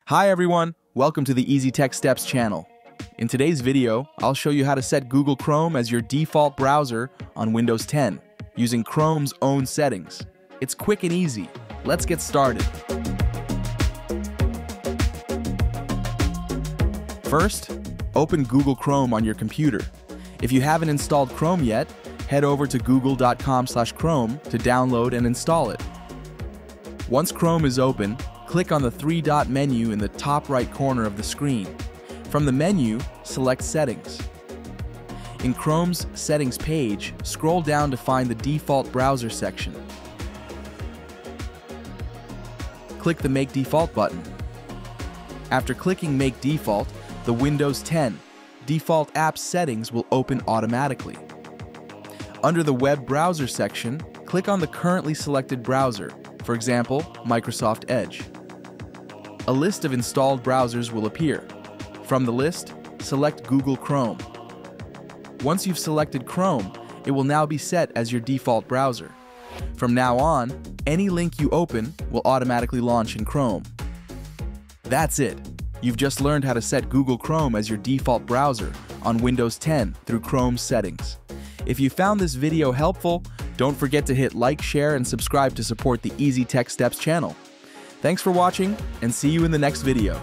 Hi everyone, welcome to the Easy Tech Steps channel. In today's video, I'll show you how to set Google Chrome as your default browser on Windows 10 using Chrome's own settings. It's quick and easy. Let's get started. First, open Google Chrome on your computer. If you haven't installed Chrome yet, head over to google.com/Chrome to download and install it. Once Chrome is open, click on the three-dot menu in the top right corner of the screen. From the menu, select Settings. In Chrome's Settings page, scroll down to find the Default Browser section. Click the Make Default button. After clicking Make Default, the Windows 10 Default Apps settings will open automatically. Under the Web Browser section, click on the currently selected browser, for example, Microsoft Edge. A list of installed browsers will appear. From the list, select Google Chrome. Once you've selected Chrome, it will now be set as your default browser. From now on, any link you open will automatically launch in Chrome. That's it. You've just learned how to set Google Chrome as your default browser on Windows 10 through Chrome's settings. If you found this video helpful, don't forget to hit like, share, and subscribe to support the Easy Tech Steps channel. Thanks for watching, and see you in the next video.